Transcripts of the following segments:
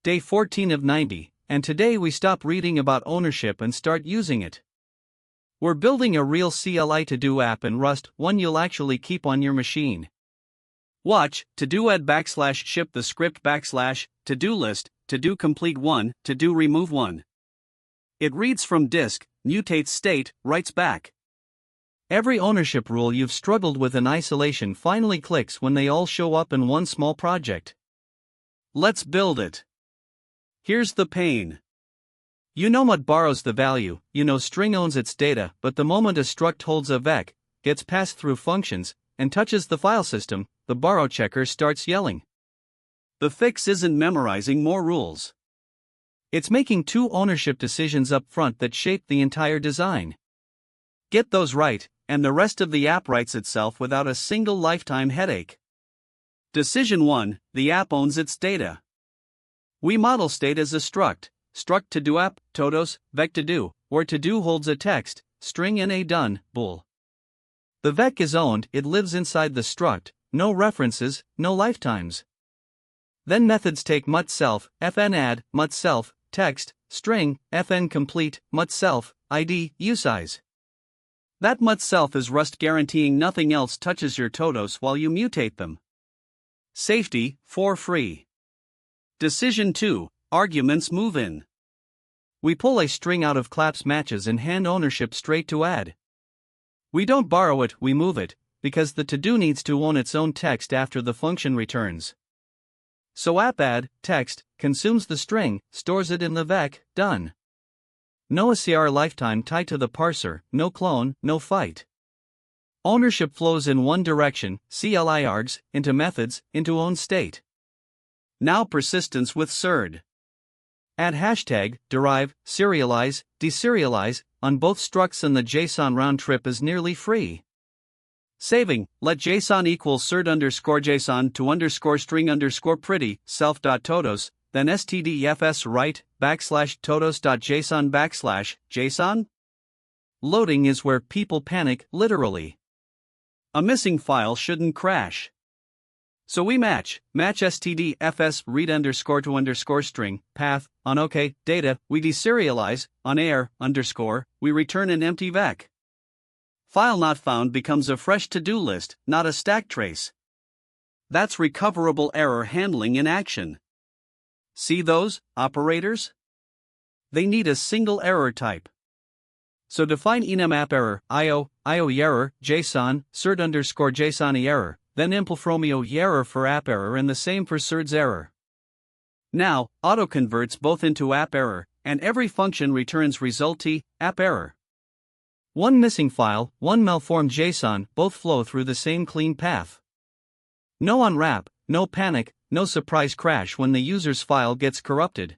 Day 14 of 90, and today we stop reading about ownership and start using it. We're building a real CLI to-do app in Rust, one you'll actually keep on your machine. Watch, to-do add /ship the script /to-do list, to-do complete 1, to-do remove 1. It reads from disk, mutates state, writes back. Every ownership rule you've struggled with in isolation finally clicks when they all show up in one small project. Let's build it. Here's the pain. You know mut borrows the value, you know string owns its data, but the moment a struct holds a vec, gets passed through functions, and touches the file system, the borrow checker starts yelling. The fix isn't memorizing more rules. It's making two ownership decisions up front that shape the entire design. Get those right, and the rest of the app writes itself without a single lifetime headache. Decision 1, the app owns its data. We model state as a struct to-do app, todos, vec to-do, where to-do holds a text, string and a done, bool. The vec is owned, it lives inside the struct, no references, no lifetimes. Then methods take mut_self, fn add, mut_self, text, string, fn complete, mut_self, id, usize. That mut_self is Rust guaranteeing nothing else touches your todos while you mutate them. Safety, for free. Decision 2, arguments move in. We pull a string out of claps matches and hand ownership straight to add. We don't borrow it, we move it, because the to-do needs to own its own text after the function returns. So app add, text, consumes the string, stores it in the vec, done. No ACR lifetime tied to the parser, no clone, no fight. Ownership flows in one direction, CLI args, into methods, into own state. Now persistence with srd. Add hashtag, derive, serialize, deserialize, on both structs and the JSON round trip is nearly free. Saving, let JSON equals srd_JSON to _string_pretty, self.todos, then stdfs write, /todos.json /JSON? Loading is where people panic, literally. A missing file shouldn't crash. So we match stdfs read_to_string, path, on OK, data, we deserialize, on air, we return an empty vec. File not found becomes a fresh to-do list, not a stack trace. That's recoverable error handling in action. See those, operators? They need a single error type. So define enum app error, io error, JSON, srd_JSON error, then impl error for app error and the same for srd's error. Now, auto converts both into app error, and every function returns result app error. One missing file, one malformed JSON, both flow through the same clean path. No unwrap, no panic, no surprise crash when the user's file gets corrupted.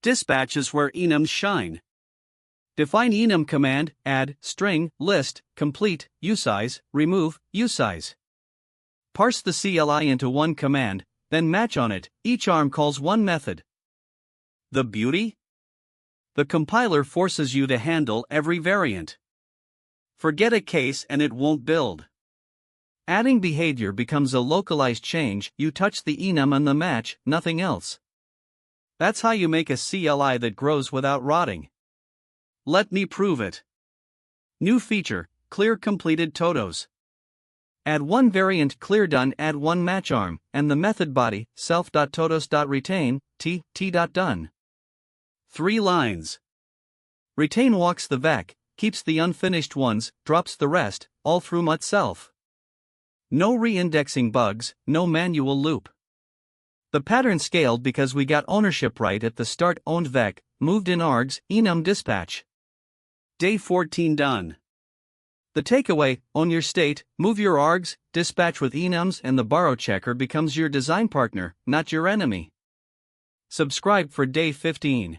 Dispatch is where enums shine. Define enum command, add, string, list, complete, usize, remove, usize. Parse the CLI into one command, then match on it, each arm calls one method. The beauty? The compiler forces you to handle every variant. Forget a case and it won't build. Adding behavior becomes a localized change, you touch the enum and the match, nothing else. That's how you make a CLI that grows without rotting. Let me prove it. New feature, clear completed todos. Add one variant clear done, add one match arm, and the method body, self.todos.retain, t.done. 3 lines. Retain walks the vec, keeps the unfinished ones, drops the rest, all through mut_self. No re-indexing bugs, no manual loop. The pattern scaled because we got ownership right at the start, owned vec, moved in args, enum dispatch. Day 14 done. The takeaway, own your state, move your args, dispatch with enums, and the borrow checker becomes your design partner, not your enemy. Subscribe for day 15.